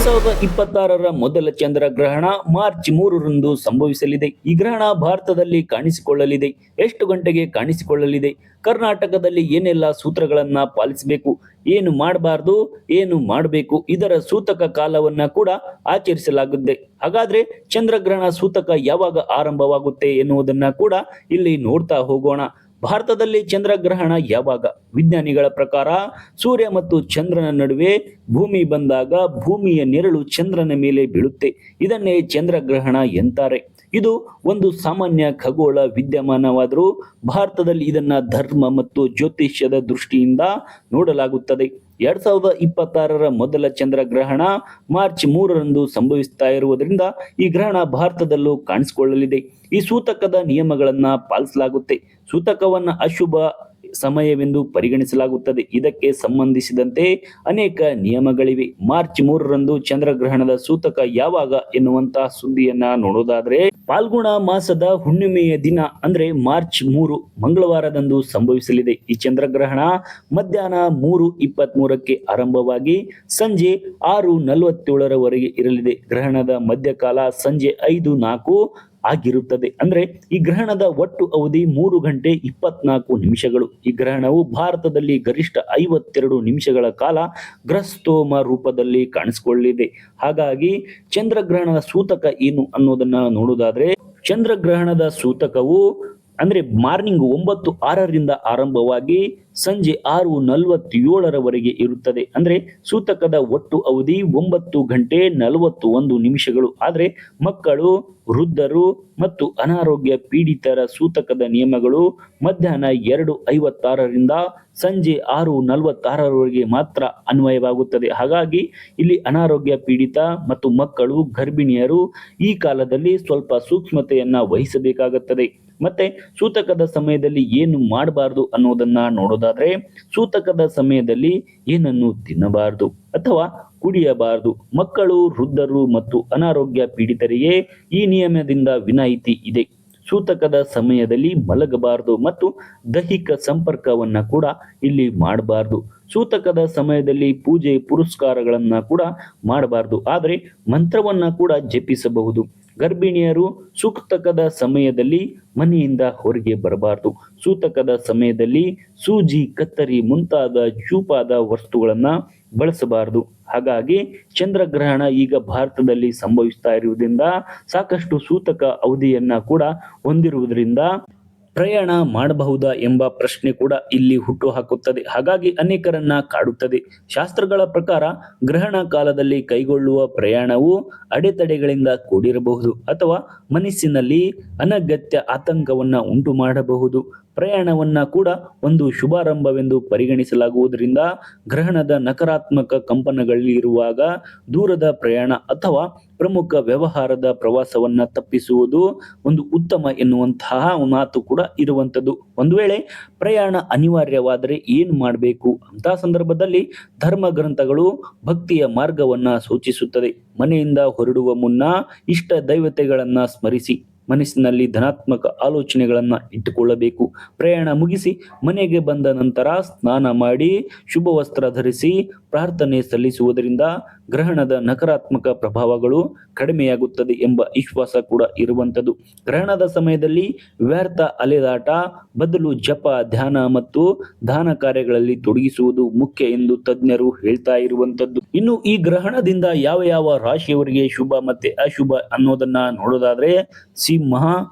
2026ರ ಮೊದಲ ಚಂದ್ರಗ್ರಹಣ ಮಾರ್ಚ್ 3ರಂದು ಸಂಭವಿಸಲಿದೆ. ಈ ಗ್ರಹಣ ಭಾರತದಲ್ಲಿ ಕಾಣಿಸಿಕೊಳ್ಳಲಿದೆ. ಎಷ್ಟು ಗಂಟೆಗೆ ಕಾಣಿಸಿಕೊಳ್ಳಲಿದೆ? ಕರ್ನಾಟಕದಲ್ಲಿ ಏನೆಲ್ಲ ಸೂತ್ರಗಳನ್ನ ಪಾಲಿಸಬೇಕು, ಏನು ಮಾಡಬಾರ್ದು, ಏನು ಮಾಡಬೇಕು, ಇದರ ಸೂತಕ ಕಾಲವನ್ನ ಕೂಡ ಆಚರಿಸಲಾಗುತ್ತೆ. ಹಾಗಾದ್ರೆ ಚಂದ್ರಗ್ರಹಣ ಸೂತಕ ಯಾವಾಗ ಆರಂಭವಾಗುತ್ತೆ ಎನ್ನುವುದನ್ನ ಕೂಡ ಇಲ್ಲಿ ನೋಡ್ತಾ ಹೋಗೋಣ. ಭಾರತದಲ್ಲಿ ಚಂದ್ರಗ್ರಹಣ ಯಾವಾಗ? ವಿಜ್ಞಾನಿಗಳ ಪ್ರಕಾರ ಸೂರ್ಯ ಮತ್ತು ಚಂದ್ರನ ನಡುವೆ ಭೂಮಿ ಬಂದಾಗ ಭೂಮಿಯ ನೆರಳು ಚಂದ್ರನ ಮೇಲೆ ಬೀಳುತ್ತೆ. ಇದನ್ನೇ ಚಂದ್ರಗ್ರಹಣ ಎಂತಾರೆ. ಇದು ಒಂದು ಸಾಮಾನ್ಯ ಖಗೋಳ ವಿದ್ಯಮಾನವಾದರೂ ಭಾರತದಲ್ಲಿ ಇದನ್ನ ಧರ್ಮ ಮತ್ತು ಜ್ಯೋತಿಷ್ಯದ ದೃಷ್ಟಿಯಿಂದ ನೋಡಲಾಗುತ್ತದೆ. 2026ರ ಮೊದಲ ಚಂದ್ರಗ್ರಹಣ ಮಾರ್ಚ್ 3ರಂದು ಸಂಭವಿಸ್ತಾ ಇರುವುದರಿಂದ ಈ ಗ್ರಹಣ ಭಾರತದಲ್ಲೂ ಕಾಣಿಸಿಕೊಳ್ಳಲಿದೆ. ಈ ಸೂತಕದ ನಿಯಮಗಳನ್ನ ಪಾಲಿಸಲಾಗುತ್ತೆ. ಸೂತಕವನ್ನ ಅಶುಭ ಸಮಯವೆಂದು ಪರಿಗಣಿಸಲಾಗುತ್ತದೆ. ಇದಕ್ಕೆ ಸಂಬಂಧಿಸಿದಂತೆ ಅನೇಕ ನಿಯಮಗಳಿವೆ. ಮಾರ್ಚ್ 3ರಂದು ಚಂದ್ರಗ್ರಹಣದ ಸೂತಕ ಯಾವಾಗ ಎನ್ನುವಂತಹ ಸುದ್ದಿಯನ್ನ ನೋಡೋದಾದ್ರೆ, ಫಾಲ್ಗುಣ ಮಾಸದ ಹುಣ್ಣಿಮೆಯ ದಿನ ಅಂದ್ರೆ ಮಾರ್ಚ್ 3 ಮಂಗಳವಾರದಂದು ಸಂಭವಿಸಲಿದೆ. ಈ ಚಂದ್ರಗ್ರಹಣ ಮಧ್ಯಾಹ್ನ 3:23ಕ್ಕೆ ಆರಂಭವಾಗಿ ಸಂಜೆ 6:47ರವರೆಗೆ ಇರಲಿದೆ. ಗ್ರಹಣದ ಮಧ್ಯಕಾಲ ಸಂಜೆ 5:04 ಆಗಿರುತ್ತದೆ. ಅಂದ್ರೆ ಈ ಗ್ರಹಣದ ಒಟ್ಟು ಅವಧಿ 3 ಗಂಟೆ 24 ನಿಮಿಷಗಳು. ಈ ಗ್ರಹಣವು ಭಾರತದಲ್ಲಿ ಗರಿಷ್ಠ 52 ನಿಮಿಷಗಳ ಕಾಲ ಗ್ರಹಸ್ತೋಮ ರೂಪದಲ್ಲಿ ಕಾಣಿಸಿಕೊಳ್ಳಲಿದೆ. ಹಾಗಾಗಿ ಚಂದ್ರಗ್ರಹಣದ ಸೂತಕ ಏನು ಅನ್ನೋದನ್ನ ನೋಡುವುದಾದ್ರೆ, ಚಂದ್ರಗ್ರಹಣದ ಸೂತಕವು ಅಂದ್ರೆ ಮಾರ್ನಿಂಗ್ 9:06ರಿಂದ ಆರಂಭವಾಗಿ ಸಂಜೆ 6:47ರವರೆಗೆ ಇರುತ್ತದೆ. ಅಂದ್ರೆ ಸೂತಕದ ಒಟ್ಟು ಅವಧಿ 9 ಗಂಟೆ 41 ನಿಮಿಷಗಳು. ಆದ್ರೆ ಮಕ್ಕಳು, ವೃದ್ಧರು ಮತ್ತು ಅನಾರೋಗ್ಯ ಪೀಡಿತರ ಸೂತಕದ ನಿಯಮಗಳು ಮಧ್ಯಾಹ್ನ 2:56ರಿಂದ ಸಂಜೆ 6:46ರವರೆಗೆ ಮಾತ್ರ ಅನ್ವಯವಾಗುತ್ತದೆ. ಹಾಗಾಗಿ ಇಲ್ಲಿ ಅನಾರೋಗ್ಯ ಪೀಡಿತ ಮತ್ತು ಮಕ್ಕಳು, ಗರ್ಭಿಣಿಯರು ಈ ಕಾಲದಲ್ಲಿ ಸ್ವಲ್ಪ ಸೂಕ್ಷ್ಮತೆಯನ್ನ ವಹಿಸಬೇಕಾಗುತ್ತದೆ. ಮತ್ತೆ ಸೂತಕದ ಸಮಯದಲ್ಲಿ ಏನು ಮಾಡಬಾರದು ಅನ್ನೋದನ್ನ ನೋಡೋದಾದ್ರೆ, ಸೂತಕದ ಸಮಯದಲ್ಲಿ ಏನನ್ನು ತಿನ್ನಬಾರದು ಅಥವಾ ಕುಡಿಯಬಾರದು. ಮಕ್ಕಳು, ವೃದ್ಧರು ಮತ್ತು ಅನಾರೋಗ್ಯ ಪೀಡಿತರಿಗೆ ಈ ನಿಯಮದಿಂದ ವಿನಾಯಿತಿ ಇದೆ. ಸೂತಕದ ಸಮಯದಲ್ಲಿ ಮಲಗಬಾರದು ಮತ್ತು ದೈಹಿಕ ಸಂಪರ್ಕವನ್ನ ಕೂಡ ಇಲ್ಲಿ ಮಾಡಬಾರದು. ಸೂತಕದ ಸಮಯದಲ್ಲಿ ಪೂಜೆ ಪುರಸ್ಕಾರಗಳನ್ನ ಕೂಡ ಮಾಡಬಾರದು. ಆದರೆ ಮಂತ್ರವನ್ನ ಕೂಡ ಜಪಿಸಬಹುದು. ಗರ್ಭಿಣಿಯರು ಸೂತಕದ ಸಮಯದಲ್ಲಿ ಮನೆಯಿಂದ ಹೊರಗೆ ಬರಬಾರದು. ಸೂತಕದ ಸಮಯದಲ್ಲಿ ಸೂಜಿ, ಕತ್ತರಿ ಮುಂತಾದ ಚೂಪಾದ ವಸ್ತುಗಳನ್ನ ಬಳಸಬಾರದು. ಹಾಗಾಗಿ ಚಂದ್ರಗ್ರಹಣ ಈಗ ಭಾರತದಲ್ಲಿ ಸಂಭವಿಸ್ತಾ ಇರುವುದರಿಂದ ಸಾಕಷ್ಟು ಸೂತಕ ಅವಧಿಯನ್ನ ಕೂಡ ಹೊಂದಿರುವುದರಿಂದ ಪ್ರಯಾಣ ಮಾಡಬಹುದಾ ಎಂಬ ಪ್ರಶ್ನೆ ಕೂಡ ಇಲ್ಲಿ ಹುಟ್ಟು ಹಾಕುತ್ತದೆ. ಹಾಗಾಗಿ ಅನೇಕರನ್ನ ಕಾಡುತ್ತದೆ. ಶಾಸ್ತ್ರಗಳ ಪ್ರಕಾರ ಗ್ರಹಣ ಕಾಲದಲ್ಲಿ ಕೈಗೊಳ್ಳುವ ಪ್ರಯಾಣವು ಅಡೆತಡೆಗಳಿಂದ ಕೂಡಿರಬಹುದು ಅಥವಾ ಮನಸ್ಸಿನಲ್ಲಿ ಅನಗತ್ಯ ಆತಂಕವನ್ನ ಉಂಟು ಮಾಡಬಹುದು. ಪ್ರಯಾಣವನ್ನ ಕೂಡ ಒಂದು ಶುಭಾರಂಭವೆಂದು ಪರಿಗಣಿಸಲಾಗುವುದರಿಂದ ಗ್ರಹಣದ ನಕಾರಾತ್ಮಕ ಕಂಪನಗಳಿರುವಾಗ ದೂರದ ಪ್ರಯಾಣ ಅಥವಾ ಪ್ರಮುಖ ವ್ಯವಹಾರದ ಪ್ರವಾಸವನ್ನ ತಪ್ಪಿಸುವುದು ಒಂದು ಉತ್ತಮ ಎನ್ನುವಂತಹ ಮಾತು ಕೂಡ ಇರುವಂಥದ್ದು. ಒಂದು ವೇಳೆ ಪ್ರಯಾಣ ಅನಿವಾರ್ಯವಾದರೆ ಏನು ಮಾಡಬೇಕು ಅಂತ ಸಂದರ್ಭದಲ್ಲಿ ಧರ್ಮ ಗ್ರಂಥಗಳು ಭಕ್ತಿಯ ಮಾರ್ಗವನ್ನ ಸೂಚಿಸುತ್ತದೆ. ಮನೆಯಿಂದ ಹೊರಡುವ ಮುನ್ನ ಇಷ್ಟ ದೈವತೆಗಳನ್ನ ಸ್ಮರಿಸಿ ಮನಸ್ಸಿನಲ್ಲಿ ಧನಾತ್ಮಕ ಆಲೋಚನೆಗಳನ್ನ ಇಟ್ಟುಕೊಳ್ಳಬೇಕು. ಪ್ರಯಾಣ ಮುಗಿಸಿ ಮನೆಗೆ ಬಂದ ನಂತರ ಸ್ನಾನ ಮಾಡಿ ಶುಭ ವಸ್ತ್ರ ಧರಿಸಿ ಪ್ರಾರ್ಥನೆ ಸಲ್ಲಿಸುವುದರಿಂದ ಗ್ರಹಣದ ನಕಾರಾತ್ಮಕ ಪ್ರಭಾವಗಳು ಕಡಿಮೆಯಾಗುತ್ತದೆ ಎಂಬ ವಿಶ್ವಾಸ ಕೂಡ ಇರುವಂಥದ್ದು. ಗ್ರಹಣದ ಸಮಯದಲ್ಲಿ ವ್ಯರ್ಥ ಅಲೆದಾಟ ಬದಲು ಜಪ, ಧ್ಯಾನ ಮತ್ತು ದಾನ ಕಾರ್ಯಗಳಲ್ಲಿ ತೊಡಗಿಸುವುದು ಮುಖ್ಯ ಎಂದು ತಜ್ಞರು ಹೇಳ್ತಾ ಇರುವಂಥದ್ದು. ಇನ್ನು ಈ ಗ್ರಹಣದಿಂದ ಯಾವ ಯಾವ ರಾಶಿಯವರಿಗೆ ಶುಭ ಮತ್ತೆ ಅಶುಭ ಅನ್ನೋದನ್ನ ನೋಡೋದಾದ್ರೆ, ಸಿಂಹ,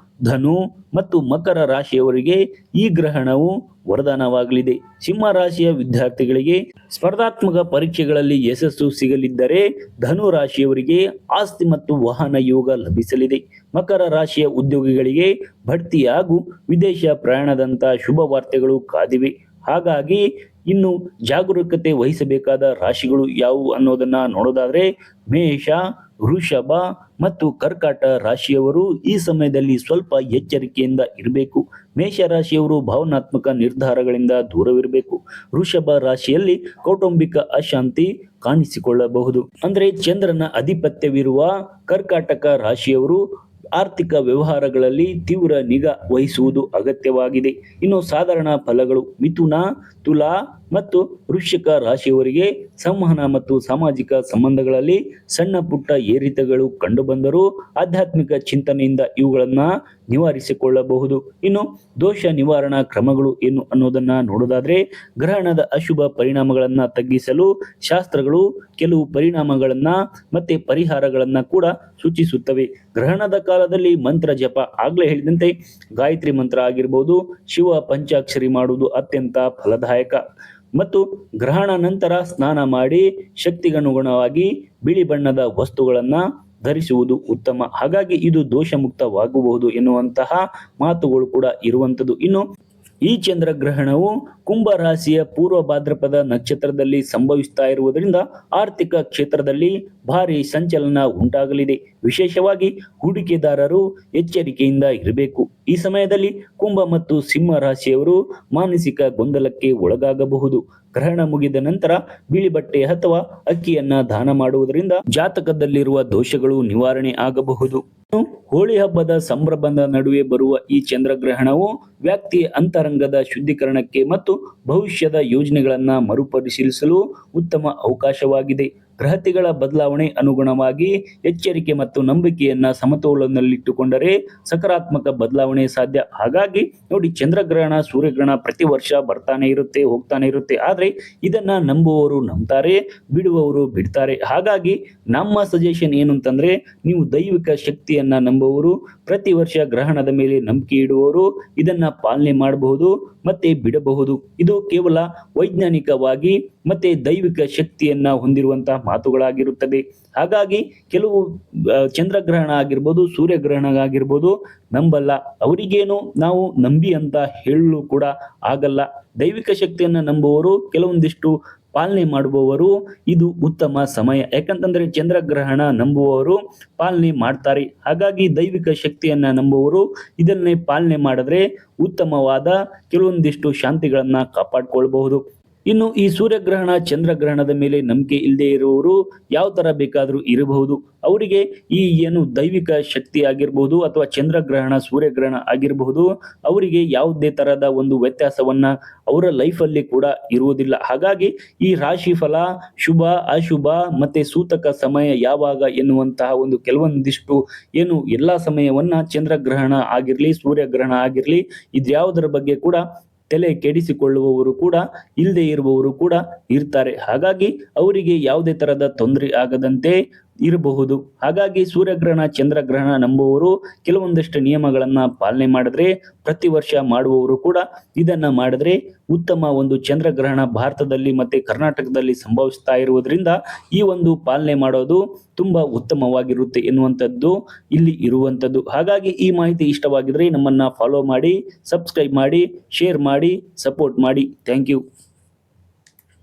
ಧನು ಮತ್ತು ಮಕರ ರಾಶಿಯವರಿಗೆ ಈ ಗ್ರಹಣವು ವರದಾನವಾಗಲಿದೆ. ಸಿಂಹ ರಾಶಿಯ ವಿದ್ಯಾರ್ಥಿಗಳಿಗೆ ಸ್ಪರ್ಧಾತ್ಮಕ ಪರೀಕ್ಷೆಗಳಲ್ಲಿ ಯಶಸ್ಸು ಸಿಗಲಿದ್ದರೆ, ಧನು ರಾಶಿಯವರಿಗೆ ಆಸ್ತಿ ಮತ್ತು ವಾಹನ ಯೋಗ ಲಭಿಸಲಿದೆ. ಮಕರ ರಾಶಿಯ ಉದ್ಯೋಗಿಗಳಿಗೆ ಬಡ್ತಿ ಹಾಗೂ ವಿದೇಶ ಪ್ರಯಾಣದಂತ ಶುಭ ವಾರ್ತೆಗಳು ಕಾದಿವೆ. ಹಾಗಾಗಿ ಇನ್ನು ಜಾಗರೂಕತೆ ವಹಿಸಬೇಕಾದ ರಾಶಿಗಳು ಯಾವುವು ಅನ್ನೋದನ್ನ ನೋಡೋದಾದ್ರೆ, ಮೇಷ, ವೃಷಭ ಮತ್ತು ಕರ್ಕಾಟ ರಾಶಿಯವರು ಈ ಸಮಯದಲ್ಲಿ ಸ್ವಲ್ಪ ಎಚ್ಚರಿಕೆಯಿಂದ ಇರಬೇಕು. ಮೇಷ ರಾಶಿಯವರು ಭಾವನಾತ್ಮಕ ನಿರ್ಧಾರಗಳಿಂದ ದೂರವಿರಬೇಕು. ವೃಷಭ ರಾಶಿಯಲ್ಲಿ ಕೌಟುಂಬಿಕ ಅಶಾಂತಿ ಕಾಣಿಸಿಕೊಳ್ಳಬಹುದು. ಅಂದ್ರೆ ಚಂದ್ರನ ಅಧಿಪತ್ಯವಿರುವ ಕರ್ಕಾಟಕ ರಾಶಿಯವರು ಆರ್ಥಿಕ ವ್ಯವಹಾರಗಳಲ್ಲಿ ತೀವ್ರ ನಿಗಾ ವಹಿಸುವುದು ಅಗತ್ಯವಾಗಿದೆ. ಇನ್ನು ಸಾಧಾರಣ ಫಲಗಳು: ಮಿಥುನ, ತುಲಾ, ಮತ್ತು ವೃಶ್ಚಿಕ ರಾಶಿಯವರಿಗೆ ಸಂವಹನ ಮತ್ತು ಸಾಮಾಜಿಕ ಸಂಬಂಧಗಳಲ್ಲಿ ಸಣ್ಣ ಪುಟ್ಟ ಏರಿತಗಳು ಕಂಡುಬಂದರೂ ಆಧ್ಯಾತ್ಮಿಕ ಚಿಂತನೆಯಿಂದ ಇವುಗಳನ್ನ ನಿವಾರಿಸಿಕೊಳ್ಳಬಹುದು. ಇನ್ನು ದೋಷ ನಿವಾರಣಾ ಕ್ರಮಗಳು ಏನು ಅನ್ನೋದನ್ನ ನೋಡೋದಾದ್ರೆ, ಗ್ರಹಣದ ಅಶುಭ ಪರಿಣಾಮಗಳನ್ನ ತಗ್ಗಿಸಲು ಶಾಸ್ತ್ರಗಳು ಕೆಲವು ಪರಿಣಾಮಗಳನ್ನ ಮತ್ತೆ ಪರಿಹಾರಗಳನ್ನ ಕೂಡ ಸೂಚಿಸುತ್ತವೆ. ಗ್ರಹಣದ ಕಾಲದಲ್ಲಿ ಮಂತ್ರ ಜಪ, ಆಗ್ಲೇ ಹೇಳಿದಂತೆ ಗಾಯತ್ರಿ ಮಂತ್ರ ಆಗಿರ್ಬೋದು, ಶಿವ ಪಂಚಾಕ್ಷರಿ ಮಾಡುವುದು ಅತ್ಯಂತ ಫಲದಾಯಕ. ಮತ್ತು ಗ್ರಹಣ ನಂತರ ಸ್ನಾನ ಮಾಡಿ ಶಕ್ತಿಗನುಗುಣವಾಗಿ ಬಿಳಿ ಬಣ್ಣದ ವಸ್ತುಗಳನ್ನ ಧರಿಸುವುದು ಉತ್ತಮ. ಹಾಗಾಗಿ ಇದು ದೋಷ ಮುಕ್ತವಾಗಬಹುದು ಎನ್ನುವಂತಹ ಮಾತುಗಳು ಕೂಡ ಇರುವಂತದ್ದು. ಇನ್ನು ಈ ಚಂದ್ರಗ್ರಹಣವು ಕುಂಭ ರಾಶಿಯ ಪೂರ್ವ ಭಾದ್ರಪದ ನಕ್ಷತ್ರದಲ್ಲಿ ಸಂಭವಿಸ್ತಾ ಇರುವುದರಿಂದ ಆರ್ಥಿಕ ಕ್ಷೇತ್ರದಲ್ಲಿ ಭಾರಿ ಸಂಚಲನ ಉಂಟಾಗಲಿದೆ. ವಿಶೇಷವಾಗಿ ಹೂಡಿಕೆದಾರರು ಎಚ್ಚರಿಕೆಯಿಂದ ಇರಬೇಕು. ಈ ಸಮಯದಲ್ಲಿ ಕುಂಭ ಮತ್ತು ಸಿಂಹ ರಾಶಿಯವರು ಮಾನಸಿಕ ಗೊಂದಲಕ್ಕೆ ಒಳಗಾಗಬಹುದು. ಗ್ರಹಣ ಮುಗಿದ ನಂತರ ಬಿಳಿ ಬಟ್ಟೆ ಅಥವಾ ಅಕ್ಕಿಯನ್ನ ದಾನ ಮಾಡುವುದರಿಂದ ಜಾತಕದಲ್ಲಿರುವ ದೋಷಗಳು ನಿವಾರಣೆ ಆಗಬಹುದು. ಹೋಳಿ ಹಬ್ಬದ ಸಂಭ್ರಮದ ನಡುವೆ ಬರುವ ಈ ಚಂದ್ರಗ್ರಹಣವು ವ್ಯಕ್ತಿಯ ಅಂತರಂಗದ ಶುದ್ಧೀಕರಣಕ್ಕೆ ಮತ್ತು ಭವಿಷ್ಯದ ಯೋಜನೆಗಳನ್ನ ಮರುಪರಿಶೀಲಿಸಲು ಉತ್ತಮ ಅವಕಾಶವಾಗಿದೆ. ಗ್ರಹತಿಗಳ ಬದಲಾವಣೆ ಅನುಗುಣವಾಗಿ ಎಚ್ಚರಿಕೆ ಮತ್ತು ನಂಬಿಕೆಯನ್ನ ಸಮತೋಲನದಲ್ಲಿಟ್ಟುಕೊಂಡರೆ ಸಕಾರಾತ್ಮಕ ಬದಲಾವಣೆ ಸಾಧ್ಯ. ಹಾಗಾಗಿ ನೋಡಿ, ಚಂದ್ರಗ್ರಹಣ ಸೂರ್ಯಗ್ರಹಣ ಪ್ರತಿ ವರ್ಷ ಬರ್ತಾನೆ ಇರುತ್ತೆ, ಹೋಗ್ತಾನೆ ಇರುತ್ತೆ. ಆದ್ರೆ ಇದನ್ನ ನಂಬುವವರು ನಂಬ್ತಾರೆ, ಬಿಡುವವರು ಬಿಡ್ತಾರೆ. ಹಾಗಾಗಿ ನಮ್ಮ ಸಜೆಷನ್ ಏನು ಅಂತಂದ್ರೆ, ನೀವು ದೈವಿಕ ಶಕ್ತಿಯನ್ನ ನಂಬುವವರು, ಪ್ರತಿ ವರ್ಷ ಗ್ರಹಣದ ಮೇಲೆ ನಂಬಿಕೆ ಇಡುವವರು ಇದನ್ನ ಪಾಲನೆ ಮಾಡಬಹುದು ಮತ್ತೆ ಬಿಡಬಹುದು. ಇದು ಕೇವಲ ವೈಜ್ಞಾನಿಕವಾಗಿ ಮತ್ತೆ ದೈವಿಕ ಶಕ್ತಿಯನ್ನ ಹೊಂದಿರುವಂತಹ ಮಾತುಗಳಾಗಿರುತ್ತದೆ. ಹಾಗಾಗಿ ಕೆಲವು ಚಂದ್ರಗ್ರಹಣ ಆಗಿರ್ಬೋದು, ಸೂರ್ಯಗ್ರಹಣ ಆಗಿರ್ಬೋದು ನಂಬಲ್ಲ, ಅವರಿಗೇನು ನಾವು ನಂಬಿ ಅಂತ ಹೇಳಲು ಕೂಡ ಆಗಲ್ಲ. ದೈವಿಕ ಶಕ್ತಿಯನ್ನ ನಂಬುವವರು, ಕೆಲವೊಂದಿಷ್ಟು ಪಾಲನೆ ಮಾಡುವವರು ಇದು ಉತ್ತಮ ಸಮಯ. ಯಾಕಂತಂದ್ರೆ ಚಂದ್ರಗ್ರಹಣ ನಂಬುವವರು ಪಾಲನೆ ಮಾಡ್ತಾರೆ. ಹಾಗಾಗಿ ದೈವಿಕ ಶಕ್ತಿಯನ್ನ ನಂಬುವವರು ಇದನ್ನೇ ಪಾಲನೆ ಮಾಡಿದ್ರೆ ಉತ್ತಮವಾದ ಕೆಲವೊಂದಿಷ್ಟು ಶಾಂತಿಗಳನ್ನ ಕಾಪಾಡ್ಕೊಳ್ಬಹುದು. ಇನ್ನು ಈ ಸೂರ್ಯಗ್ರಹಣ ಚಂದ್ರಗ್ರಹಣದ ಮೇಲೆ ನಂಬಿಕೆ ಇಲ್ಲದೆ ಇರುವವರು ಯಾವ ತರ ಬೇಕಾದರೂ ಇರಬಹುದು. ಅವರಿಗೆ ಈ ಏನು ದೈವಿಕ ಶಕ್ತಿ ಆಗಿರಬಹುದು ಅಥವಾ ಚಂದ್ರಗ್ರಹಣ ಸೂರ್ಯಗ್ರಹಣ ಆಗಿರಬಹುದು, ಅವರಿಗೆ ಯಾವುದೇ ತರಹದ ಒಂದು ವ್ಯತ್ಯಾಸವನ್ನ ಅವರ ಲೈಫಲ್ಲಿ ಕೂಡ ಇರುವುದಿಲ್ಲ. ಹಾಗಾಗಿ ಈ ರಾಶಿ ಫಲ, ಶುಭ ಅಶುಭ ಮತ್ತೆ ಸೂತಕ ಸಮಯ ಯಾವಾಗ ಎನ್ನುವಂತಹ ಒಂದು ಕೆಲವೊಂದಿಷ್ಟು ಏನು ಎಲ್ಲಾ ಸಮಯವನ್ನ ಚಂದ್ರಗ್ರಹಣ ಆಗಿರ್ಲಿ ಸೂರ್ಯಗ್ರಹಣ ಆಗಿರ್ಲಿ ಇದ್ಯಾವುದರ ಬಗ್ಗೆ ಕೂಡ ತಲೆ ಕೆಡಿಸಿಕೊಳ್ಳುವವರು ಕೂಡ ಇಲ್ಲದೆ ಇರುವವರು ಕೂಡ ಇರ್ತಾರೆ. ಹಾಗಾಗಿ ಅವರಿಗೆ ಯಾವುದೇ ತರಹದ ತೊಂದರೆ ಆಗದಂತೆ ಇರಬಹುದು. ಹಾಗಾಗಿ ಸೂರ್ಯಗ್ರಹಣ ಚಂದ್ರಗ್ರಹಣ ನಂಬುವವರು ಕೆಲವೊಂದಷ್ಟು ನಿಯಮಗಳನ್ನ ಪಾಲನೆ ಮಾಡಿದ್ರೆ, ಪ್ರತಿ ವರ್ಷ ಮಾಡುವವರು ಕೂಡ ಇದನ್ನ ಮಾಡಿದ್ರೆ ಉತ್ತಮ ಒಂದು ಚಂದ್ರಗ್ರಹಣ ಭಾರತದಲ್ಲಿ ಮತ್ತೆ ಕರ್ನಾಟಕದಲ್ಲಿ ಸಂಭವಿಸ್ತಾ ಇರುವುದರಿಂದ ಈ ಒಂದು ಪಾಲನೆ ಮಾಡೋದು ತುಂಬಾ ಉತ್ತಮವಾಗಿರುತ್ತೆ ಎನ್ನುವಂಥದ್ದು ಇಲ್ಲಿ ಇರುವಂಥದ್ದು. ಹಾಗಾಗಿ ಈ ಮಾಹಿತಿ ಇಷ್ಟವಾಗಿದ್ರೆ ನಮ್ಮನ್ನ ಫಾಲೋ ಮಾಡಿ, ಸಬ್ಸ್ಕ್ರೈಬ್ ಮಾಡಿ, ಶೇರ್ ಮಾಡಿ, ಸಪೋರ್ಟ್ ಮಾಡಿ. Thank you.